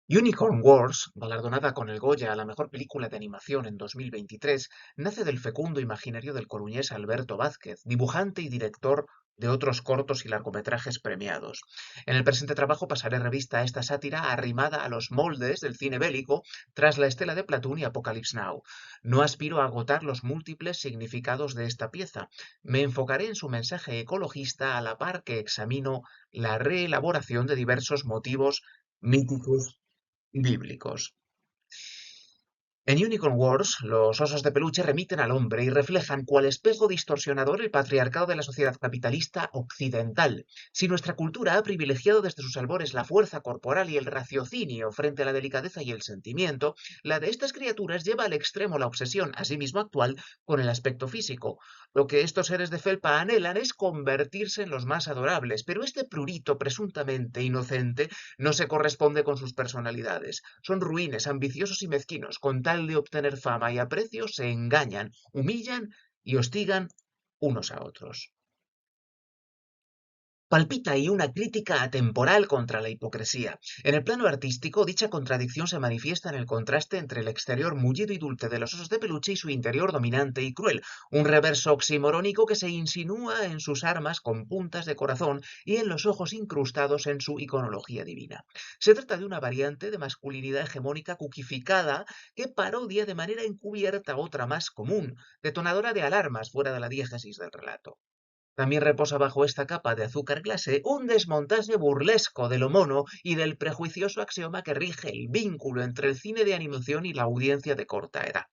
Unicorn Wars, galardonada con el Goya a la mejor película de animación en 2023, nace del fecundo imaginario del coruñés Alberto Vázquez, dibujante y director de otros cortos y largometrajes premiados. En el presente trabajo pasaré revista a esta sátira arrimada a los moldes del cine bélico tras la estela de Platoon y Apocalypse Now. No aspiro a agotar los múltiples significados de esta pieza. Me enfocaré en su mensaje ecologista a la par que examino la reelaboración de diversos motivos míticos bíblicos. En Unicorn Wars, los osos de peluche remiten al hombre y reflejan cual espejo distorsionador el patriarcado de la sociedad capitalista occidental. Si nuestra cultura ha privilegiado desde sus albores la fuerza corporal y el raciocinio frente a la delicadeza y el sentimiento, la de estas criaturas lleva al extremo la obsesión, asimismo actual, con el aspecto físico. Lo que estos seres de felpa anhelan es convertirse en los más adorables, pero este prurito presuntamente inocente no se corresponde con sus personalidades. Son ruines, ambiciosos y mezquinos. Con tal de obtener fama y aprecio, se engañan, humillan y hostigan unos a otros. Palpita ahí una crítica atemporal contra la hipocresía. En el plano artístico, dicha contradicción se manifiesta en el contraste entre el exterior mullido y dulce de los osos de peluche y su interior dominante y cruel, un reverso oximorónico que se insinúa en sus armas con puntas de corazón y en los ojos incrustados en su iconología divina. Se trata de una variante de masculinidad hegemónica cuquificada que parodia de manera encubierta otra más común, detonadora de alarmas fuera de la diégesis del relato. También reposa bajo esta capa de azúcar glacé un desmontaje burlesco de lo mono y del prejuicioso axioma que rige el vínculo entre el cine de animación y la audiencia de corta edad.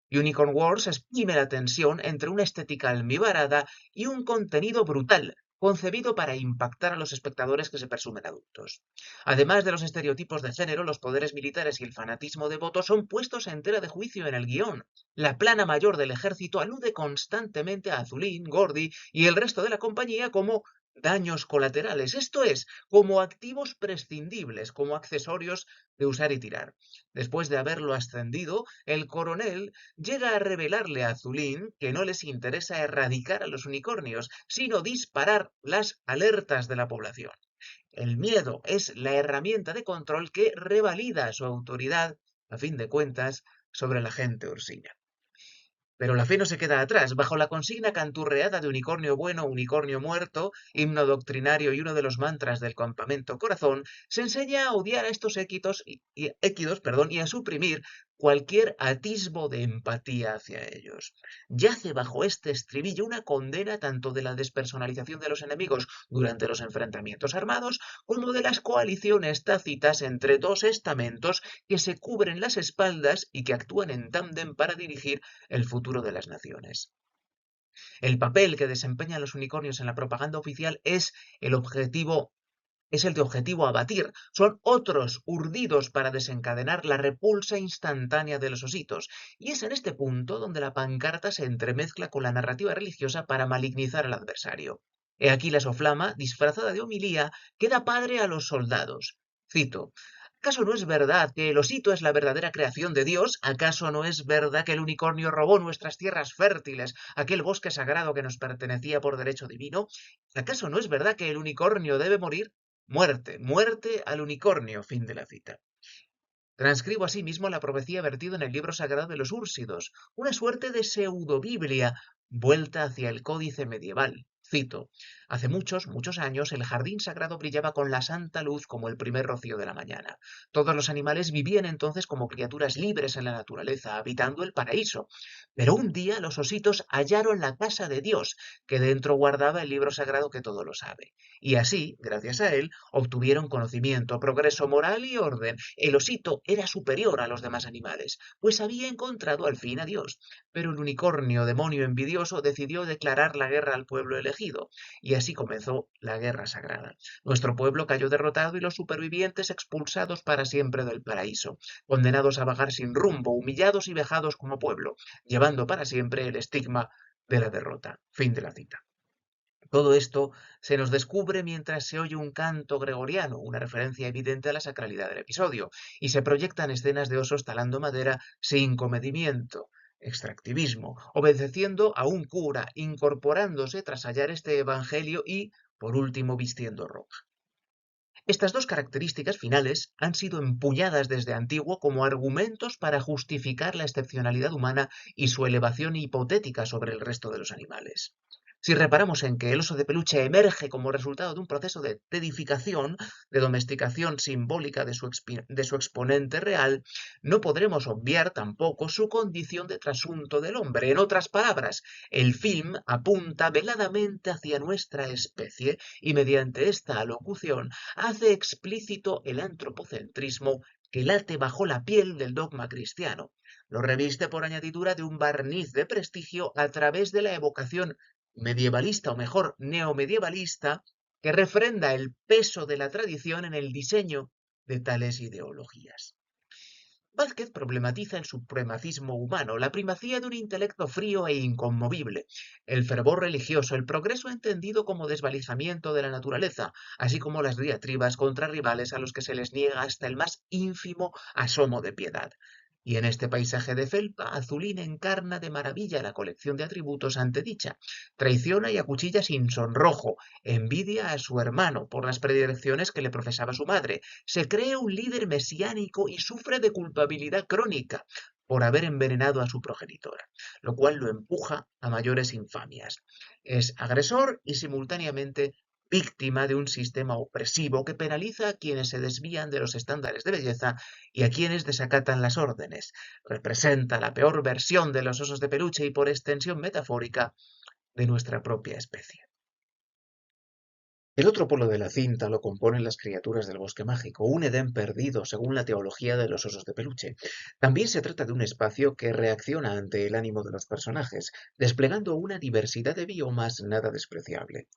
Unicorn Wars exprime la tensión entre una estética almibarada y un contenido brutal, concebido para impactar a los espectadores que se presumen adultos. Además de los estereotipos de género, los poderes militares y el fanatismo devoto son puestos en tela de juicio en el guión. La plana mayor del ejército alude constantemente a Azulín, Gordy y el resto de la compañía como daños colaterales, esto es, como activos prescindibles, como accesorios de usar y tirar. Después de haberlo ascendido, el coronel llega a revelarle a Zulín que no les interesa erradicar a los unicornios, sino disparar las alertas de la población. El miedo es la herramienta de control que revalida su autoridad, a fin de cuentas, sobre la gente ursina. Pero la fe no se queda atrás. Bajo la consigna canturreada de unicornio bueno, unicornio muerto, himno doctrinario y uno de los mantras del campamento corazón, se enseña a odiar a estos équidos y a suprimir cualquier atisbo de empatía hacia ellos. Yace bajo este estribillo una condena tanto de la despersonalización de los enemigos durante los enfrentamientos armados, como de las coaliciones tácitas entre dos estamentos que se cubren las espaldas y que actúan en tándem para dirigir el futuro de las naciones. El papel que desempeñan los unicornios en la propaganda oficial es el de objetivo a batir. Son otros urdidos para desencadenar la repulsa instantánea de los ositos. Y es en este punto donde la pancarta se entremezcla con la narrativa religiosa para malignizar al adversario. He aquí la soflama, disfrazada de homilía, que da padre a los soldados. Cito: ¿acaso no es verdad que el osito es la verdadera creación de Dios? ¿Acaso no es verdad que el unicornio robó nuestras tierras fértiles, aquel bosque sagrado que nos pertenecía por derecho divino? ¿Acaso no es verdad que el unicornio debe morir? Muerte, muerte al unicornio, fin de la cita. Transcribo asimismo la profecía vertida en el libro sagrado de los Úrsidos, una suerte de pseudobiblia vuelta hacia el códice medieval. Cito: hace muchos, muchos años el jardín sagrado brillaba con la santa luz como el primer rocío de la mañana. Todos los animales vivían entonces como criaturas libres en la naturaleza, habitando el paraíso. Pero un día los ositos hallaron la casa de Dios, que dentro guardaba el libro sagrado que todo lo sabe. Y así, gracias a él, obtuvieron conocimiento, progreso moral y orden. El osito era superior a los demás animales, pues había encontrado al fin a Dios. Pero el unicornio, demonio envidioso, decidió declarar la guerra al pueblo elegido, y así comenzó la guerra sagrada. Nuestro pueblo cayó derrotado y los supervivientes expulsados para siempre del paraíso, condenados a vagar sin rumbo, humillados y vejados como pueblo, llevando para siempre el estigma de la derrota. Fin de la cita. Todo esto se nos descubre mientras se oye un canto gregoriano, una referencia evidente a la sacralidad del episodio, y se proyectan escenas de osos talando madera sin comedimiento, extractivismo, obedeciendo a un cura, incorporándose tras hallar este evangelio y, por último, vistiendo ropa. Estas dos características finales han sido empuñadas desde antiguo como argumentos para justificar la excepcionalidad humana y su elevación hipotética sobre el resto de los animales. Si reparamos en que el oso de peluche emerge como resultado de un proceso de tedificación, de domesticación simbólica de su exponente real, no podremos obviar tampoco su condición de trasunto del hombre. En otras palabras, el film apunta veladamente hacia nuestra especie y mediante esta alocución hace explícito el antropocentrismo que late bajo la piel del dogma cristiano. Lo reviste por añadidura de un barniz de prestigio a través de la evocación medievalista, o mejor, neomedievalista, que refrenda el peso de la tradición en el diseño de tales ideologías. Vázquez problematiza el supremacismo humano, la primacía de un intelecto frío e inconmovible, el fervor religioso, el progreso entendido como desvalijamiento de la naturaleza, así como las diatribas contra rivales a los que se les niega hasta el más ínfimo asomo de piedad. Y en este paisaje de felpa, Azulín encarna de maravilla la colección de atributos antedicha. Traiciona y acuchilla sin sonrojo, envidia a su hermano por las predilecciones que le profesaba su madre, se cree un líder mesiánico y sufre de culpabilidad crónica por haber envenenado a su progenitora, lo cual lo empuja a mayores infamias. Es agresor y simultáneamente víctima de un sistema opresivo que penaliza a quienes se desvían de los estándares de belleza y a quienes desacatan las órdenes. Representa la peor versión de los osos de peluche y por extensión metafórica de nuestra propia especie. El otro polo de la cinta lo componen las criaturas del bosque mágico, un Edén perdido según la teología de los osos de peluche. También se trata de un espacio que reacciona ante el ánimo de los personajes, desplegando una diversidad de biomas nada despreciable.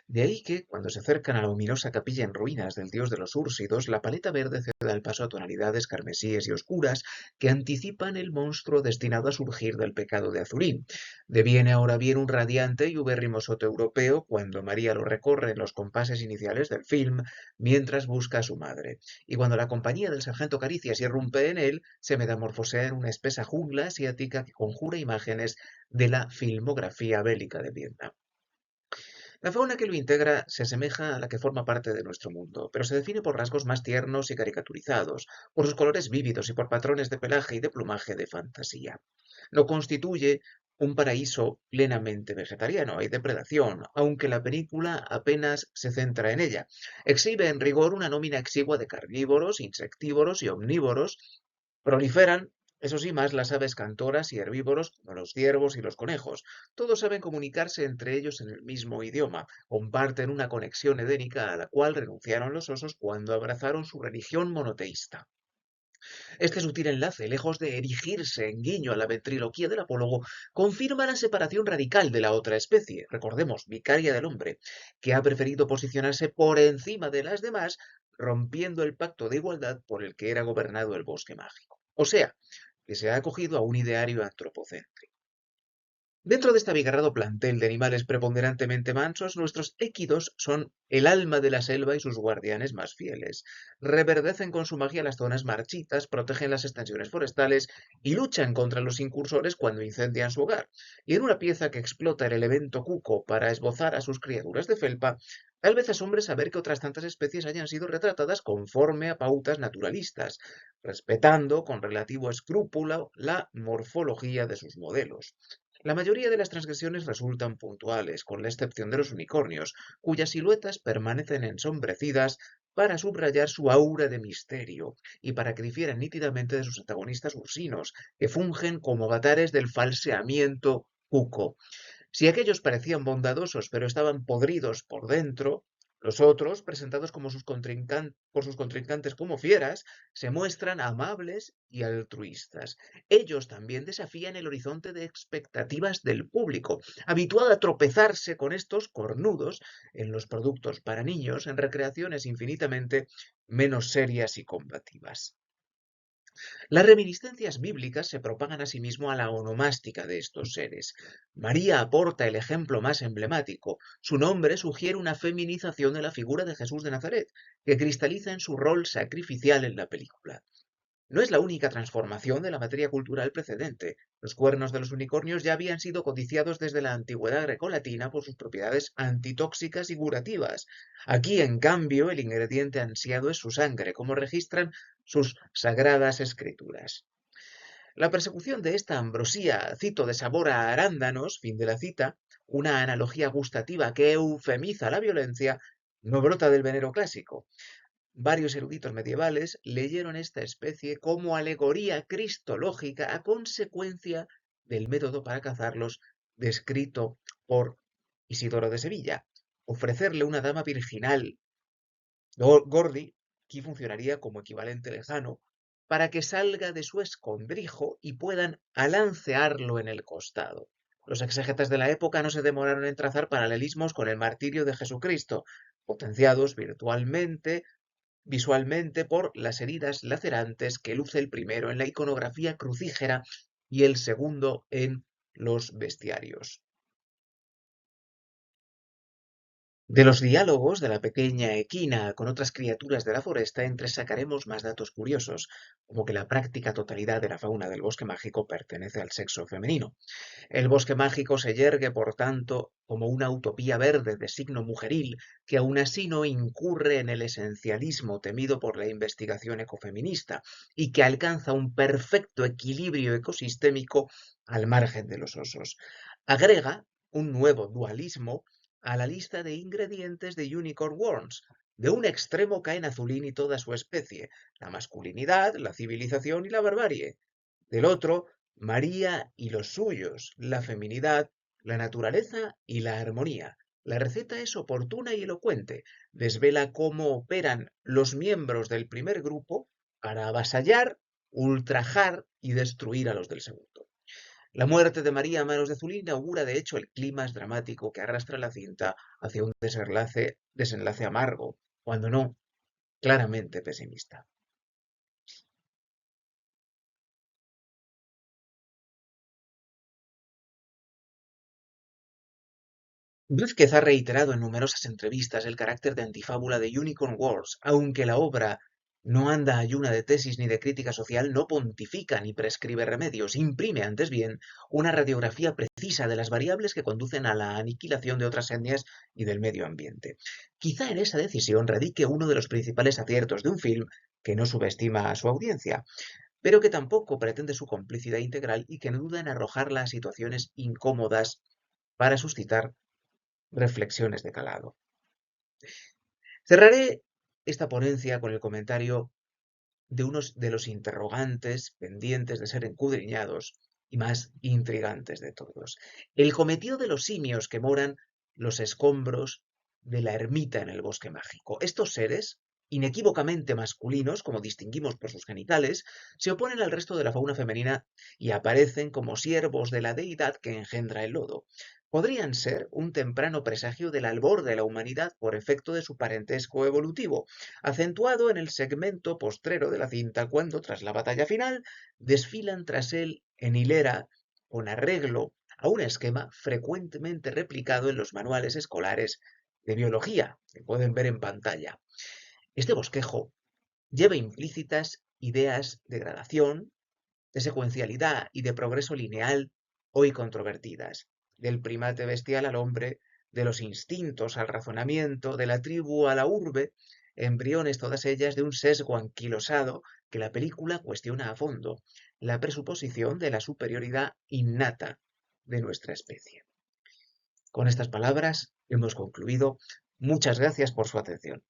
De ahí que, cuando se acercan a la ominosa capilla en ruinas del dios de los úrsidos, la paleta verde ceda el paso a tonalidades carmesíes y oscuras que anticipan el monstruo destinado a surgir del pecado de Azurín. Deviene ahora bien un radiante y ubérrimo soto europeo cuando María lo recorre en los compases iniciales del film mientras busca a su madre, y cuando la compañía del sargento Caricias irrumpe en él, se metamorfosea en una espesa jungla asiática que conjura imágenes de la filmografía bélica de Vietnam. La fauna que lo integra se asemeja a la que forma parte de nuestro mundo, pero se define por rasgos más tiernos y caricaturizados, por sus colores vívidos y por patrones de pelaje y de plumaje de fantasía. Lo constituye un paraíso plenamente vegetariano. Hay depredación, aunque la película apenas se centra en ella. Exhibe en rigor una nómina exigua de carnívoros, insectívoros y omnívoros. Proliferan, eso sí, más las aves cantoras y herbívoros como los ciervos y los conejos. Todos saben comunicarse entre ellos en el mismo idioma, comparten una conexión edénica a la cual renunciaron los osos cuando abrazaron su religión monoteísta. Este sutil enlace, lejos de erigirse en guiño a la ventriloquía del apólogo, confirma la separación radical de la otra especie, recordemos, vicaria del hombre, que ha preferido posicionarse por encima de las demás, rompiendo el pacto de igualdad por el que era gobernado el bosque mágico. O sea, que se ha acogido a un ideario antropocéntrico. Dentro de este abigarrado plantel de animales preponderantemente mansos, nuestros équidos son el alma de la selva y sus guardianes más fieles. Reverdecen con su magia las zonas marchitas, protegen las extensiones forestales y luchan contra los incursores cuando incendian su hogar. Y en una pieza que explota el elemento cuco para esbozar a sus criaturas de felpa, tal vez asombre saber que otras tantas especies hayan sido retratadas conforme a pautas naturalistas, respetando con relativo escrúpulo la morfología de sus modelos. La mayoría de las transgresiones resultan puntuales, con la excepción de los unicornios, cuyas siluetas permanecen ensombrecidas para subrayar su aura de misterio y para que difieran nítidamente de sus antagonistas ursinos, que fungen como avatares del falseamiento cuco. Si aquellos parecían bondadosos pero estaban podridos por dentro, los otros, presentados como por sus contrincantes como fieras, se muestran amables y altruistas. Ellos también desafían el horizonte de expectativas del público, habituado a tropezarse con estos cornudos en los productos para niños en recreaciones infinitamente menos serias y combativas. Las reminiscencias bíblicas se propagan asimismo a la onomástica de estos seres. María aporta el ejemplo más emblemático. Su nombre sugiere una feminización de la figura de Jesús de Nazaret, que cristaliza en su rol sacrificial en la película. No es la única transformación de la materia cultural precedente. Los cuernos de los unicornios ya habían sido codiciados desde la antigüedad grecolatina por sus propiedades antitóxicas y curativas. Aquí, en cambio, el ingrediente ansiado es su sangre, como registran sus sagradas escrituras. La persecución de esta ambrosía, cito, de sabor a arándanos, fin de la cita, una analogía gustativa que eufemiza la violencia, no brota del venero clásico. Varios eruditos medievales leyeron esta especie como alegoría cristológica a consecuencia del método para cazarlos descrito por Isidoro de Sevilla. Ofrecerle una dama virginal, Gordi, aquí funcionaría como equivalente lejano, para que salga de su escondrijo y puedan alancearlo en el costado. Los exégetas de la época no se demoraron en trazar paralelismos con el martirio de Jesucristo, potenciados visualmente por las heridas lacerantes que luce el primero en la iconografía crucígera y el segundo en los bestiarios. De los diálogos de la pequeña equina con otras criaturas de la foresta entresacaremos más datos curiosos, como que la práctica totalidad de la fauna del bosque mágico pertenece al sexo femenino. El bosque mágico se yergue, por tanto, como una utopía verde de signo mujeril que aún así no incurre en el esencialismo temido por la investigación ecofeminista y que alcanza un perfecto equilibrio ecosistémico al margen de los osos. Agrega un nuevo dualismo a la lista de ingredientes de Unicorn Worms. De un extremo caen Azulín y toda su especie, la masculinidad, la civilización y la barbarie. Del otro, María y los suyos, la feminidad, la naturaleza y la armonía. La receta es oportuna y elocuente. Desvela cómo operan los miembros del primer grupo para avasallar, ultrajar y destruir a los del segundo. La muerte de María a manos de Zulín inaugura de hecho el clímax dramático que arrastra la cinta hacia un desenlace amargo, cuando no, claramente pesimista. Blázquez ha reiterado en numerosas entrevistas el carácter de antifábula de Unicorn Wars, aunque la obra no anda ayuna de tesis ni de crítica social, no pontifica ni prescribe remedios, imprime antes bien una radiografía precisa de las variables que conducen a la aniquilación de otras etnias y del medio ambiente. Quizá en esa decisión radique uno de los principales aciertos de un film que no subestima a su audiencia, pero que tampoco pretende su complicidad integral y que no duda en arrojarla a situaciones incómodas para suscitar reflexiones de calado. Cerraré esta ponencia con el comentario de unos de los interrogantes pendientes de ser escudriñados y más intrigantes de todos. El cometido de los simios que moran los escombros de la ermita en el bosque mágico. Estos seres, inequívocamente masculinos, como distinguimos por sus genitales, se oponen al resto de la fauna femenina y aparecen como siervos de la deidad que engendra el lodo. Podrían ser un temprano presagio del albor de la humanidad por efecto de su parentesco evolutivo, acentuado en el segmento postrero de la cinta cuando, tras la batalla final, desfilan tras él en hilera con arreglo a un esquema frecuentemente replicado en los manuales escolares de biología que pueden ver en pantalla. Este bosquejo lleva implícitas ideas de gradación, de secuencialidad y de progreso lineal hoy controvertidas, del primate bestial al hombre, de los instintos al razonamiento, de la tribu a la urbe, embriones todas ellas de un sesgo anquilosado que la película cuestiona a fondo, la presuposición de la superioridad innata de nuestra especie. Con estas palabras hemos concluido. Muchas gracias por su atención.